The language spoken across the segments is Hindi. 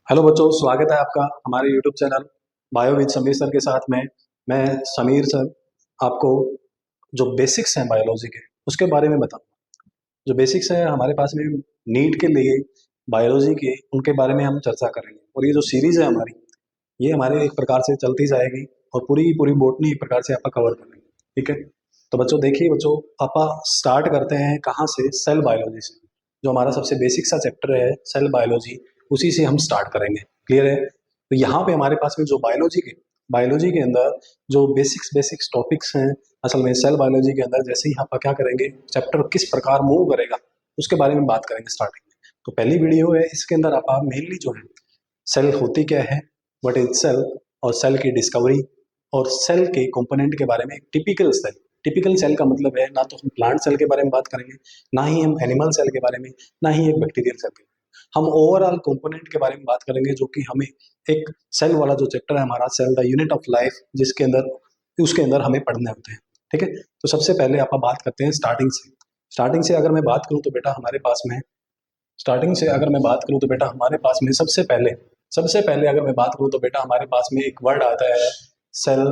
हेलो बच्चों, स्वागत है आपका हमारे YouTube channel bio with Sameer sir के साथ में। मैं समीर सर आपको जो बेसिक्स हैं बायोलॉजी के उसके बारे में बताऊँ। जो बेसिक्स हैं हमारे पास में नीट के लिए बायोलॉजी के, उनके बारे में हम चर्चा करेंगे। और ये जो सीरीज़ है हमारी, ये हमारे एक प्रकार से चलती जाएगी और पूरी की पूरी बॉटनी एक प्रकार से आपका कवर करेंगे। ठीक है, तो बच्चों देखिए, बच्चों आप स्टार्ट करते हैं कहाँ से? सेल बायोलॉजी से। जो हमारा सबसे बेसिक सा चैप्टर है सेल बायोलॉजी, उसी से हम स्टार्ट करेंगे। क्लियर है? तो यहाँ पे हमारे पास में जो बायोलॉजी के अंदर जो बेसिक्स टॉपिक्स हैं, असल में सेल बायोलॉजी के अंदर जैसे ही आप क्या करेंगे, चैप्टर किस प्रकार मूव करेगा उसके बारे में बात करेंगे स्टार्टिंग में। तो पहली वीडियो है, इसके अंदर आप मेनली जो है सेल होती क्या है, व्हाट इज सेल, और सेल की डिस्कवरी और सेल के कंपोनेंट के बारे में। टिपिकल सेल का मतलब है ना तो हम प्लांट सेल के बारे में बात करेंगे, ना ही हम एनिमल सेल के बारे में, ना ही एक बैक्टीरियल सेल के बारे में। हम ओवरऑल कंपोनेंट के बारे में बात करेंगे, जो कि हमें एक सेल वाला जो चैप्टर है हमारा, cell the unit of life, जिसके अंदर उसके अंदर हमें पढ़ने होते हैं। ठीक है, तो सबसे पहले आप बात करते हैं स्टार्टिंग से अगर मैं बात करूं तो बेटा हमारे पास में स्टार्टिंग से अगर मैं बात करूं तो बेटा हमारे पास में सबसे पहले अगर मैं बात करूं तो बेटा हमारे पास में एक वर्ड आता है, सेल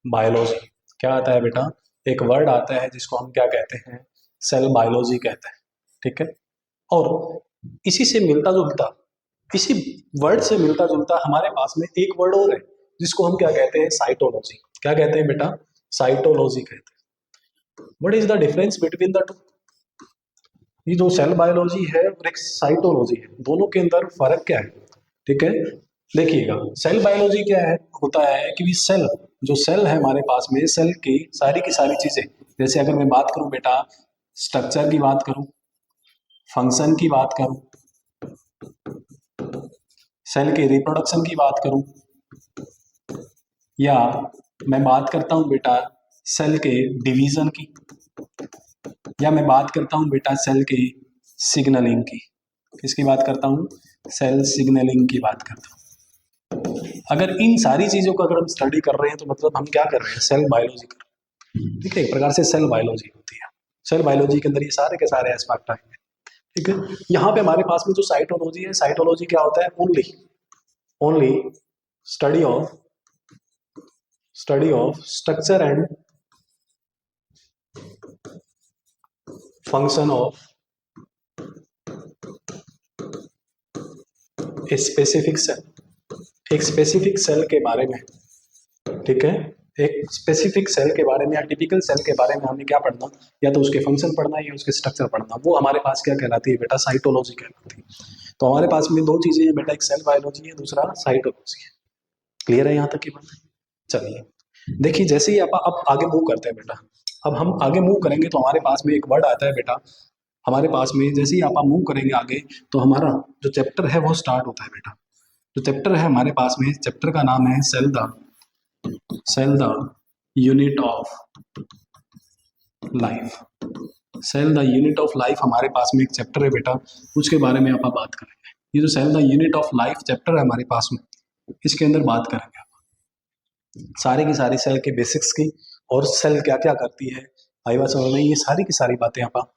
बायोलॉजी। क्या आता है बेटा? एक वर्ड आता है जिसको हम क्या कहते हैं? सेल बायोलॉजी कहते हैं। ठीक है, और इसी से मिलता जुलता, इसी वर्ड से मिलता जुलता हमारे पास में एक वर्ड और है जिसको हम क्या कहते हैं? साइटोलॉजी। क्या कहते हैं बेटा? साइटोलॉजी कहते हैं। What is the difference between the two? ये जो सेल बायोलॉजी है और एक साइटोलॉजी है, दोनों के अंदर फर्क क्या है? ठीक है, देखिएगा, सेल बायोलॉजी क्या है, होता है कि सेल, जो सेल है हमारे पास में, सेल की सारी चीजें, जैसे अगर मैं बात करूं बेटा स्ट्रक्चर की बात करूं, फंक्शन की बात करूं, सेल के रिप्रोडक्शन की बात करूं, या मैं बात करता हूं बेटा सेल के डिवीजन की, या मैं बात करता हूं बेटा सेल के सिग्नलिंग की। किसकी बात करता हूं? सेल सिग्नलिंग की बात करता हूं। अगर इन सारी चीजों को अगर हम स्टडी कर रहे हैं तो मतलब हम क्या कर रहे हैं? सेल बायोलॉजी कर रहे हैं। ठीक है, एक प्रकार से सेल बायोलॉजी होती है। सेल बायोलॉजी के अंदर ये सारे के सारे एस्पेक्ट आएंगे। ठीक है, यहाँ पे हमारे पास में जो साइटोलॉजी है, साइटोलॉजी क्या होता है? Only study of structure and function of a specific cell. एक स्पेसिफिक सेल के बारे में, ठीक है, एक स्पेसिफिक सेल के बारे में या टिपिकल सेल के बारे में हमें क्या पढ़ना? या तो उसके फंक्शन पढ़ना है या उसके स्ट्रक्चर पढ़ना। वो हमारे पास क्या कहलाती है बेटा? साइटोलॉजी कहलाती है। तो हमारे पास में दो चीजें हैं बेटा, एक सेल बायोलॉजी है, दूसरा साइटोलॉजी है। क्लियर है यहाँ तक की बात? चलिए देखिए, जैसे ही आप अब आगे मूव करते हैं बेटा, अब हम आगे मूव करेंगे तो हमारे पास में एक वर्ड आता है बेटा, हमारे पास में जैसे ही आप मूव करेंगे आगे तो हमारा जो चैप्टर है वो स्टार्ट होता है बेटा। जो चैप्टर है हमारे पास में, चैप्टर का नाम है cell the unit of life. Cell the unit of life हमारे पास में एक चैप्टर है बेटा, उसके बारे में आप बात करेंगे। ये जो cell the unit of life chapter है हमारे पास में, इसके अंदर बात करेंगे सारी की सारी सेल के बेसिक्स की, और सेल क्या क्या करती है, आई बात समझ में? ये सारी की सारी बातें आप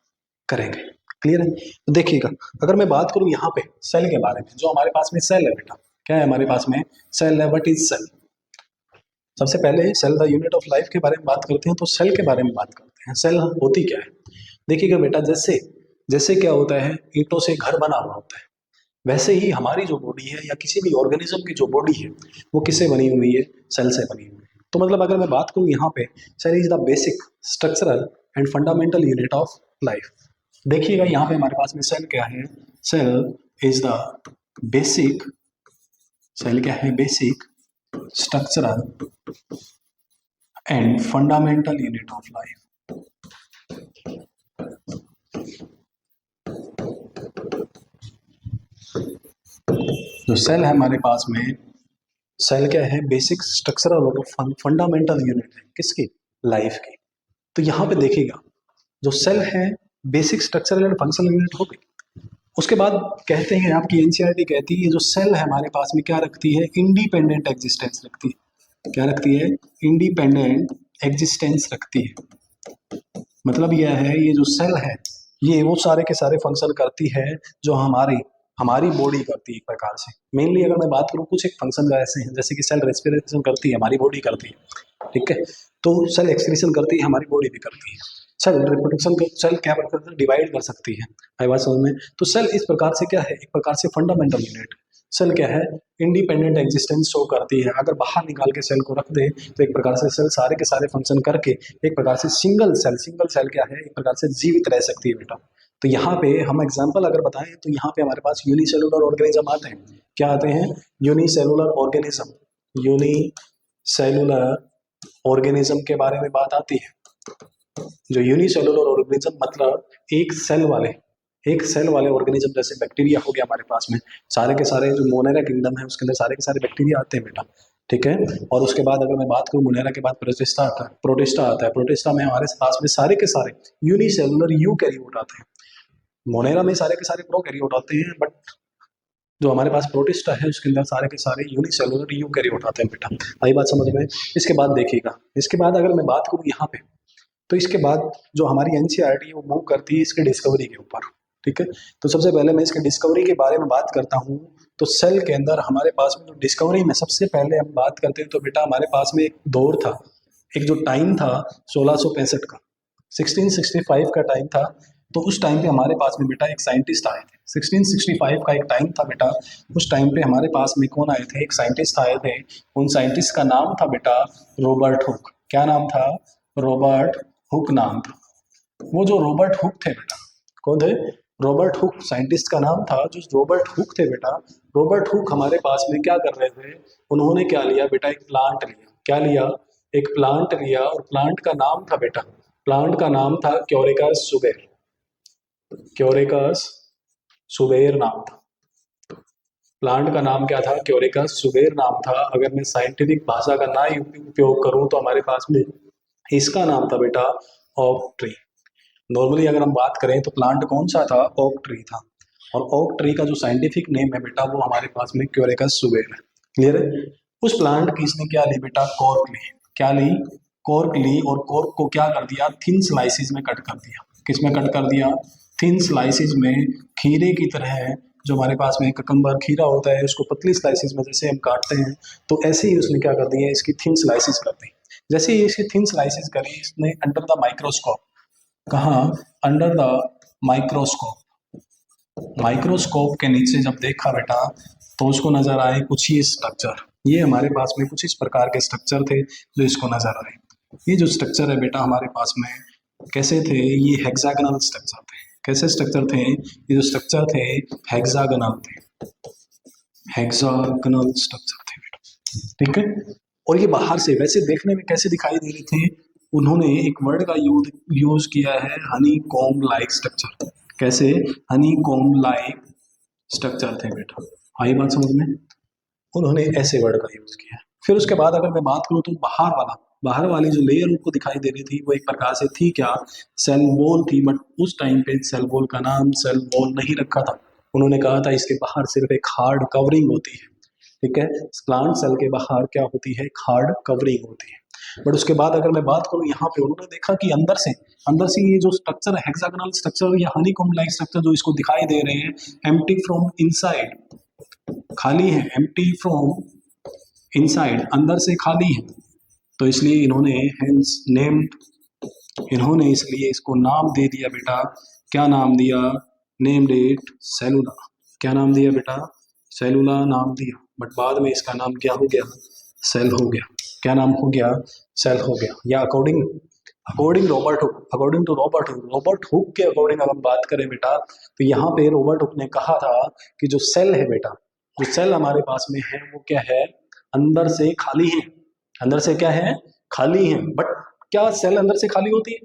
करेंगे। क्लियर है? तो देखिएगा, अगर मैं बात करूं यहाँ पे सेल के बारे में, जो हमारे पास में सेल है बेटा, क्या है हमारे पास में? सेल है। What is cell? सबसे पहले cell the unit of life के बारे में बात करते हैं, तो सेल के बारे में बात करते हैं। सेल होती क्या है? देखिएगा बेटा, जैसे जैसे क्या होता है, ईंटों से घर बना हुआ होता है, वैसे ही हमारी जो बॉडी है या किसी भी ऑर्गेनिज्म की जो बॉडी है वो किससे बनी हुई है? सेल से बनी हुई है। तो मतलब अगर मैं बात करूं यहाँ पे, cell is the basic structural and fundamental unit of life. देखिएगा यहाँ पे हमारे पास में सेल क्या है? Cell is the basic, cell क्या है? Basic structural and fundamental unit of life. जो सेल है हमारे पास में, सेल क्या है? बेसिक स्ट्रक्चरल और फंडामेंटल यूनिट है किसकी? लाइफ की। तो यहाँ पे देखिएगा, जो सेल है basic structural and functional unit हो गई। उसके बाद कहते हैं, आपकी एनसीईआरटी कहती है, जो सेल है हमारे पास में क्या रखती है? इंडिपेंडेंट एग्जिस्टेंस रखती है। क्या रखती है? इंडिपेंडेंट एग्जिस्टेंस रखती है। मतलब यह है, ये जो सेल है ये वो सारे के सारे फंक्शन करती है जो हमारे हमारी बॉडी करती है एक प्रकार से। मेनली अगर मैं बात करूँ कुछ एक फंक्शन ऐसे हैं, जैसे कि सेल रेस्पिरेशन करती है हमारी बॉडी करती है, ठीक है। तो सेल एक्सक्रीशन करती है हमारी बॉडी भी करती है। सेल रिप्रोडक्शन को सेल क्या करता है, डिवाइड कर सकती है। आई बात समझ में? तो सेल इस प्रकार से क्या है, एक प्रकार से फंडामेंटल यूनिट। सेल क्या है, इंडिपेंडेंट एग्जिस्टेंस शो करती है। अगर बाहर निकाल के सेल को रख दे तो एक प्रकार से सेल सारे के सारे फंक्शन करके एक प्रकार से सिंगल सेल क्या है, एक प्रकार से जीवित रह सकती है बेटा। तो यहाँ पे हम एग्जाम्पल अगर बताएं तो यहाँ पे हमारे पास यूनिसेलुलर ऑर्गेनिज्म आते हैं। क्या आते हैं? Unicellular organism. यूनिसेलुलर ऑर्गेनिज्म के बारे में बात आती है। जो यूनिसेलुलर ऑर्गेनिज्म मतलब एक सेल वाले ऑर्गेनिज्म, जैसे बैक्टीरिया हो गया हमारे पास में, सारे के सारे जो मोनेरा किंगडम है उसके अंदर सारे के सारे बैक्टीरिया आते हैं बेटा, ठीक है। और उसके बाद अगर मैं बात करूँ मोनेरा के बाद प्रोटिस्टा आता है। प्रोटिस्टा में हमारे पास में सारे के सारे यूनिसेलुलर यूकैरियोट आते हैं। मोनेरा में सारे के सारे प्रोकैरियोट आते हैं, बट जो हमारे पास प्रोटिस्टा है उसके अंदर सारे के सारे यूनिसेलुलर यूकैरियोट आते हैं बेटा। आई बात समझ में? इसके बाद देखिएगा, इसके बाद अगर मैं बात करूँ यहाँ पे, तो इसके बाद जो हमारी एनसीईआरटी है वो मूव करती है इसके डिस्कवरी के ऊपर, ठीक है। तो सबसे पहले मैं इसके डिस्कवरी के बारे में बात करता हूँ। तो सेल के अंदर हमारे पास में जो डिस्कवरी में सबसे पहले हम बात करते हैं, तो बेटा हमारे पास में एक दौर था, एक जो टाइम था 1665 का, 1665 का टाइम था। तो उस टाइम पे हमारे पास में बेटा एक साइंटिस्ट आए थे। 1665 का एक टाइम था बेटा। उस टाइम पे हमारे पास में कौन आए थे? एक साइंटिस्ट आए थे। उन साइंटिस्ट का नाम था बेटा रॉबर्ट हुक। क्या नाम था? रॉबर्ट हुक नाम था। वो जो रॉबर्ट हुक थे बेटा, कौन थे? रॉबर्ट हुक साइंटिस्ट का नाम था। जो रॉबर्ट हुक थे बेटा, रॉबर्ट हुक हमारे पास में क्या कर रहे थे? उन्होंने क्या लिया बेटा? एक प्लांट लिया। क्या लिया? एक प्लांट लिया, और प्लांट का नाम था बेटा, प्लांट का नाम था क्योरिकस सुबेर। क्योरिकस सुबेर नाम था। प्लांट का नाम क्या था? क्योरिकस सुबेर नाम था। अगर मैं साइंटिफिक भाषा का ना उपयोग करूं तो हमारे पास में इसका नाम था बेटा ओक ट्री। नॉर्मली अगर हम बात करें तो प्लांट कौन सा था? ओक ट्री था। और ओक ट्री का जो साइंटिफिक नेम है बेटा वो हमारे पास में क्योरिकस सुबेर है। क्लियर है? उस प्लांट की इसने क्या ली बेटा? कॉर्क ली। क्या ली? कॉर्क ली। और कॉर्क को क्या कर दिया? थिन स्लाइसिस में कट कर दिया। किस में कट कर दिया? थिन स्लाइसिस में। खीरे की तरह जो हमारे पास में ककम्बर खीरा होता है उसको पतली स्लाइसिस में जैसे हम काटते हैं, तो ऐसे ही उसने क्या कर दिया? इसकी थिन स्लाइसिस कर दी। जैसे ही इसकी थिन स्लाइसिस करी इसने अंडर द माइक्रोस्कोप, कहाँ? अंडर द माइक्रोस्कोप, माइक्रोस्कोप के नीचे जब देखा बेटा तो उसको नजर आए कुछ ही स्ट्रक्चर। ये हमारे पास में कुछ इस प्रकार के स्ट्रक्चर थे जो इसको नजर आए। ये जो स्ट्रक्चर है बेटा हमारे पास में कैसे थे? ये हेक्सागोनल स्ट्रक्चर थे। कैसे स्ट्रक्चर थे? ये जो स्ट्रक्चर थे हेक्सागोनल थे। हेक्सागोनल स्ट्रक्चर थे बेटा, ठीक है। और ये बाहर से वैसे देखने में कैसे दिखाई दे रहे थे? उन्होंने एक वर्ड का यूज किया है, हनी कॉम्ब लाइक स्ट्रक्चर। कैसे? हनी कॉम्ब लाइक स्ट्रक्चर थे बेटा। आई बात समझ में? उन्होंने ऐसे वर्ड का यूज किया। फिर उसके बाद अगर मैं बात करूं तो बाहर वाली जो लेयर उनको दिखाई दे रही थी वो एक प्रकार से थी क्या? सेल वॉल थी। बट उस टाइम पे सेल वॉल का नाम सेल वॉल नहीं रखा था। उन्होंने कहा था इसके बाहर सिर्फ एक हार्ड कवरिंग होती है, ठीक है। प्लांट सेल के बाहर क्या होती है? हार्ड कवरिंग होती है। बट उसके बाद अगर मैं बात करूं यहाँ पे उन्होंने देखा कि अंदर से ये जो स्ट्रक्चर है हेक्सागोनल स्ट्रक्चर या हनीकॉम्ब लाइक स्ट्रक्चर जो इसको दिखाई दे रहे हैं, एम्प्टी फ्रॉम इनसाइड, खाली है। एम्प्टी फ्रॉम इनसाइड, अंदर से खाली है। तो इसलिए इन्होंने इसलिए इसको नाम दे दिया बेटा। क्या नाम दिया? Named it cellula. क्या नाम दिया बेटा? सेलुला नाम दिया। बट बाद में इसका नाम क्या हो गया? सेल हो गया। क्या नाम हो गया? सेल हो गया। या अकॉर्डिंग रॉबर्ट हुक के अकॉर्डिंग अगर हम बात करें बेटा तो यहाँ पे रॉबर्ट हुक ने कहा था कि जो सेल है बेटा, जो सेल हमारे पास में है वो क्या है? अंदर से खाली है। अंदर से क्या है? खाली है। बट क्या सेल अंदर से खाली होती है?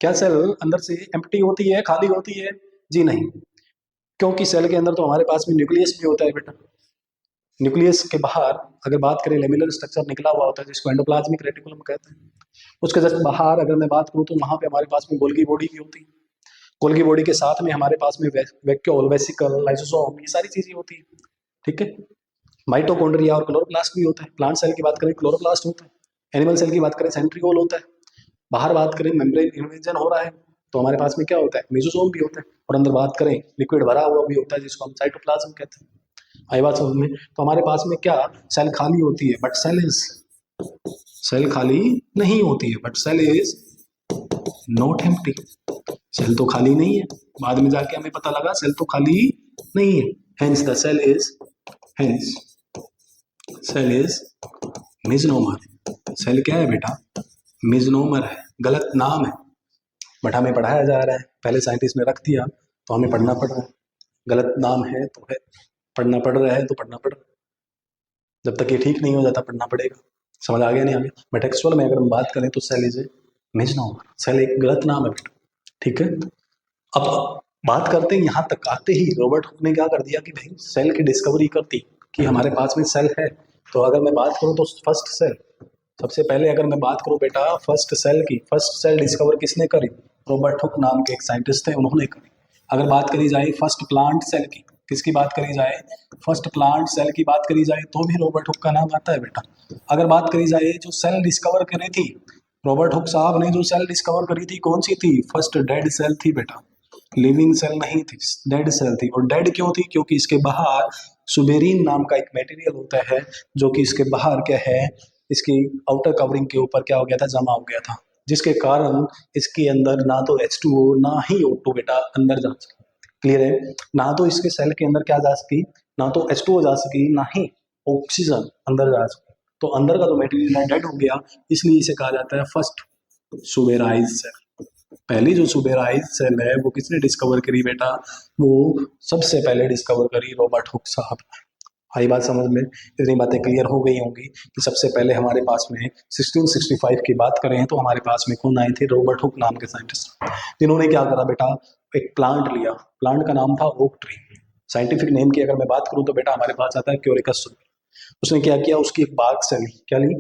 क्या सेल अंदर से एम्प्टी होती है, खाली होती है? जी नहीं, क्योंकि सेल के अंदर तो हमारे पास में न्यूक्लियस भी होता है बेटा। न्यूक्लियस के बाहर अगर बात करें लेमिलर स्ट्रक्चर निकला हुआ होता है जिसको एंडोप्लाज्मिक रेटिकुलम कहते हैं। उसके जस्ट बाहर अगर मैं बात करूं तो वहां पे हमारे पास में गोल्गी बॉडी भी होती है। गोल्गी बॉडी के साथ में हमारे पास में वैक्यूल, वेसिकल, लाइसोसोम, ये सारी चीजें होती है, ठीक है। माइटोकॉन्ड्रिया और क्लोरोप्लास्ट भी होता है। प्लांट सेल की बात करें क्लोरोप्लास्ट होता है। एनिमल सेल की बात करें सेंट्रियोल होता है। बाहर बात करें मेम्ब्रेन इन्वेजन हो रहा है तो हमारे पास में क्या होता है, मेसोसोम भी होता है, और अंदर बात करें लिक्विड भरा हुआ भी होता है जिसको हम साइटोप्लाज्म कहते हैं। आई बात समझ में? तो हमारे पास में क्या, सेल खाली होती है, बट सेल खाली नहीं होती है, but cell is not empty. Cell तो खाली नहीं है, बाद में जाके हमें पता लगा सेल तो खाली नहीं है। Hence the cell is misnomer. Cell क्या है बेटा, मिजनोमर है, गलत नाम है, बट हमें पढ़ाया जा रहा है, पहले साइंटिस्ट ने रख दिया तो हमें पढ़ना पड़ रहा है। गलत नाम है तो है, पढ़ना पड़ रहा है तो पढ़ना पड़ रहा है, जब तक ये ठीक नहीं हो जाता पढ़ना पड़ेगा। समझ आ गया नहीं आगे? बट एक्चुअल में अगर हम बात करें तो सेल इज ए मिजनोमर, सेल एक गलत नाम है बेटा, ठीक है। अब बात करते हैं, यहाँ तक आते ही रॉबर्ट हुक ने क्या कर दिया कि भाई सेल की डिस्कवरी कर दी कि हमारे पास में सेल है। तो अगर मैं बात करूँ तो फर्स्ट सेल, सबसे पहले अगर मैं बात करूँ बेटा फर्स्ट सेल की, फर्स्ट सेल डिस्कवर किसने करी, रॉबर्ट हुक नाम के एक साइंटिस्ट थे, उन्होंने करी। अगर बात करी जाए फर्स्ट प्लांट सेल की, किसकी बात करी जाए, फर्स्ट प्लांट सेल की बात करी जाए तो भी रॉबर्ट हुक का नाम आता है बेटा। अगर बात करी जाए जो सेल डिस्कवर करी थी, रॉबर्ट हुक साहब ने जो सेल डिस्कवर करी थी कौन सी थी, फर्स्ट डेड सेल थी बेटा, लिविंग सेल नहीं थी, डेड सेल थी। और डेड क्यों थी, क्योंकि इसके बाहर सुबेरीन नाम का एक मटेरियल होता है जो कि इसके बाहर क्या है, इसकी आउटर कवरिंग के ऊपर क्या हो गया था, जमा हो गया था, जिसके कारण इसके अंदर ना तो H2O ना ही O2 बेटा अंदर जा सकी। क्लियर है? ना तो इसके सेल के अंदर क्या जा सकी, ना तो H2O जा सकी, ना ही ऑक्सीजन अंदर जा सकी। तो अंदर का जो मटेरियल है डेड हो गया, इसलिए इसे कहा जाता है फर्स्ट सुबेराइज सेल। पहली जो सुबेराइज सेल है वो किसने डिस्कवर करी बेटा, वो सबसे पहले डिस्कवर करी रॉबर्ट हुक साहब ने। आई बात समझ में? इतनी बातें क्लियर हो गई होंगी कि सबसे पहले हमारे पास में 1665 की बात करें तो हमारे पास में कौन आए थे, रॉबर्ट हुक नाम के साइंटिस्ट, जिन्होंने क्या करा बेटा, एक प्लांट लिया, प्लांट का नाम था ओक ट्री। साइंटिफिक नेम की अगर मैं बात करूं तो बेटा हमारे पास आता है क्यूरिकस। उसने क्या किया, उसकी एक बाग से ली, क्या ली,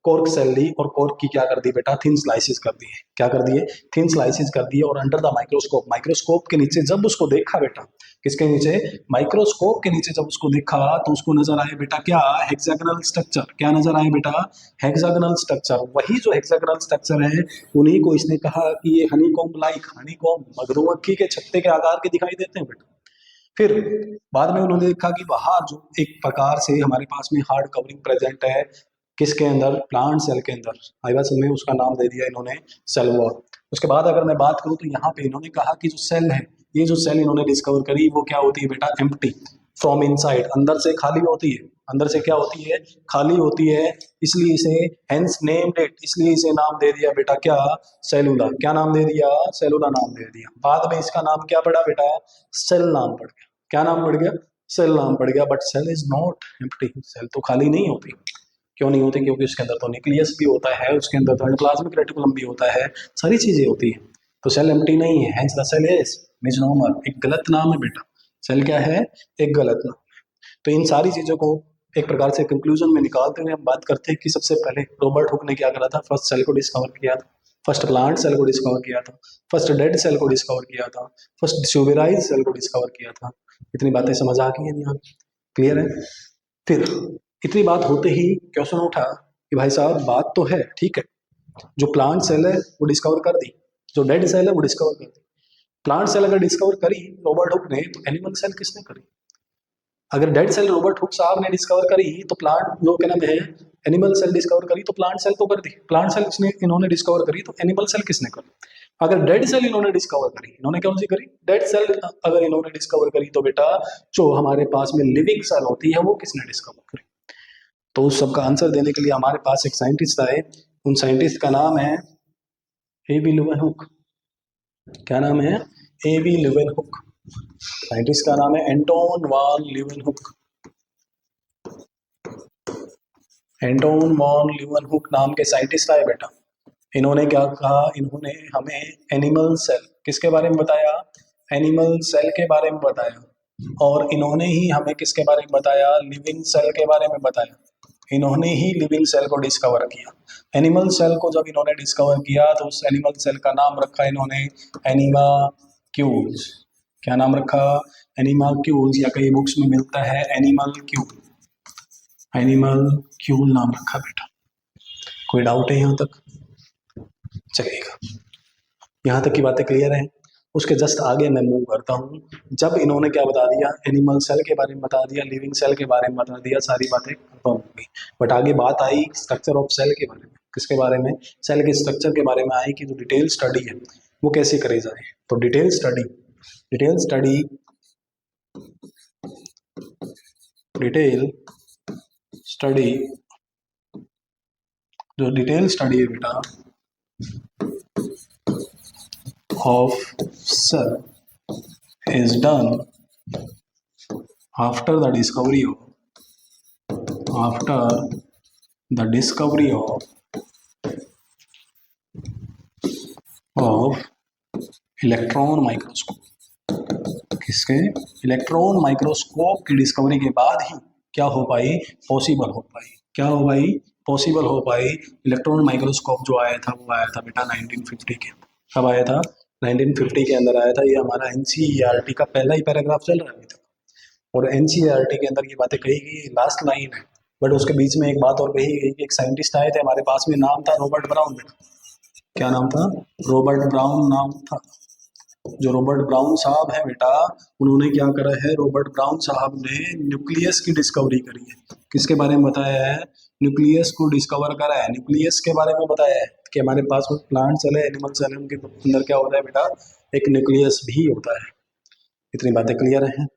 कॉर्क सेल ली, और कॉर्क की क्या कर दी बेटा, थिन स्लाइसिस कर दिए। क्या कर दिए, थिन स्लाइसिस कर दिए, और अंडर द माइक्रोस्कोप, माइक्रोस्कोप के नीचे जब उसको देखा बेटा, किसके नीचे, माइक्रोस्कोप के नीचे जब उसको देखा तो उसको नजर आए बेटा क्या, हेक्सागोनल स्ट्रक्चर। क्या नजर आए बेटा, हेक्सागोनल स्ट्रक्चर। वही जो हेक्सागोनल स्ट्रक्चर है उन्हीं को इसने कहा कि ये हनीकॉम्ब लाइक, हनीकॉम्ब मधुमक्खी के छत्ते के आकार के दिखाई देते हैं बेटा। फिर बाद में उन्होंने देखा कि वहां जो एक प्रकार से हमारे पास में हार्ड कवरिंग प्रेजेंट है, किसके अंदर, प्लांट सेल के अंदर। आई बात में उसका नाम दे दिया इन्होंने सेल वॉल। उसके बाद अगर मैं बात करूं तो यहाँ पे इन्होंने कहा कि जो सेल है, ये जो सेल इन्होंने डिस्कवर करी वो क्या होती है बेटा, एम्प्टी फ्रॉम इनसाइड, अंदर से खाली होती है, अंदर से क्या होती है, खाली होती है। इसलिए इसे हेंस नेम्ड इट, इसलिए इसे नाम दे दिया बेटा क्या, सेलुला। क्या नाम दे दिया, सेलुला नाम दे दिया। बाद में इसका नाम क्या पड़ा बेटा, सेल नाम पड़ गया। क्या नाम पड़ गया, सेल नाम पड़ गया। But cell is not empty, cell तो खाली नहीं होती। क्यों नहीं होती, क्योंकि उसके अंदर तो न्यूक्लियस भी होता है, उसके अंदर तो एंडोप्लाज्मिक रेटिकुलम भी होता है, सारी चीजें होती हैं। तो सेल एम्प्टी नहीं है, हेंस द सेल इज मिजनोमर। एक गलत नाम है बेटा, सेल क्या है, एक गलत नाम। तो इन सारी चीजों को एक प्रकार से कंक्लूजन में निकालते हुए हम बात करते हैं कि सबसे पहले रॉबर्ट हुक ने क्या करा था, फर्स्ट सेल को डिस्कवर किया था, फर्स्ट प्लांट सेल को डिस्कवर किया था, फर्स्ट डेड सेल को डिस्कवर किया था, फर्स्ट ट्यूबेराइज सेल को डिस्कवर किया था। इतनी बातें समझ आ गई है यहाँ, क्लियर है? फिर इतनी बात होते ही क्वेश्चन उठा कि भाई साहब बात तो है ठीक है, जो प्लांट सेल है वो डिस्कवर कर दी, जो डेड सेल है वो डिस्कवर कर दी। प्लांट सेल अगर डिस्कवर करी रॉबर्ट हुक ने, तो एनिमल सेल किसने करी? अगर डेड सेल रॉबर्ट हुक साहब ने डिस्कवर करी तो प्लांट जो क्या नाम है, एनिमल सेल डिस्कवर करी तो प्लांट सेल तो कर दी, प्लांट सेल इसने इन्होंने डिस्कवर करी तो एनिमल सेल किसने करी? अगर डेड सेल इन्होंने डिस्कवर करी, इन्होंने कौन सी करी, डेड सेल अगर इन्होंने डिस्कवर करी, तो बेटा जो हमारे पास में लिविंग सेल होती है वो किसने डिस्कवर करी? तो उस सबका आंसर देने के लिए हमारे पास एक साइंटिस्ट आए, उन साइंटिस्ट का नाम है A.B. ल्यूवेनहुक। क्या नाम है, A.B. ल्यूवेनहुक। साइंटिस्ट का नाम है Anton von Leeuwenhoek. Anton von Leeuwenhoek नाम के साइंटिस्ट आए बेटा। इन्होंने क्या कहा, इन्होंने हमें एनिमल सेल किसके बारे में बताया, एनिमल सेल के बारे में बताया, और इन्होंने ही हमें किसके बारे में बताया, लिविंग सेल के बारे में बताया। इन्होंने ही लिविंग सेल को डिस्कवर किया। एनिमल सेल को जब इन्होंने डिस्कवर किया तो उस एनिमल सेल का नाम रखा इन्होंने एनिमाक्यूल्स। क्या नाम रखा, एनिमाक्यूल्स, या कई बुक्स में मिलता है एनिमल क्यूल, एनिमल क्यूल नाम रखा बेटा। कोई डाउट है यहाँ तक? चलेगा। यहाँ तक की बातें क्लियर हैं। उसके जस्ट आगे मैं मूव करता हूँ। जब इन्होंने क्या बता दिया, एनिमल सेल के बारे में बता दिया, लिविंग सेल के बारे में बता दिया, सारी बातें कंफर्म हो गई। बट आगे बात आई स्ट्रक्चर ऑफ सेल के बारे में। किसके बारे में? सेल के स्ट्रक्चर के बारे में आई कि जो डिटेल स्टडी है वो कैसे करी जाए। तो डिटेल स्टडी डिटेल स्टडी जो डिटेल स्टडी है बेटा of cell is done after the discovery of electron microscope. किसके? इलेक्ट्रॉन माइक्रोस्कोप की डिस्कवरी के बाद ही क्या हो पाई? पॉसिबल हो पाई। क्या हो पाई? पॉसिबल हो पाई। इलेक्ट्रॉन माइक्रोस्कोप जो आया था वो आया था बेटा 1950 के। कब आया था? 1950 के अंदर आया था। ये हमारा एनसीईआरटी का पहला ही पैराग्राफ चल रहा है अभी तक, और एनसीईआरटी के अंदर ये बातें कही गई, लास्ट लाइन है। बट उसके बीच में एक बात और कही गई कि एक साइंटिस्ट आए थे हमारे पास में, नाम था रॉबर्ट ब्राउन। क्या नाम था? रॉबर्ट ब्राउन नाम था। जो रॉबर्ट ब्राउन साहब है बेटा, उन्होंने क्या करा है? रॉबर्ट ब्राउन साहब ने न्यूक्लियस की डिस्कवरी करी है। किसके बारे में बताया है? न्यूक्लियस को डिस्कवर करा है। न्यूक्लियस के बारे में बताया है कि हमारे पास में प्लांट सेल है, एनिमल सेल है, उनके अंदर क्या होता है बेटा? एक न्यूक्लियस भी होता है। इतनी बातें क्लियर हैं।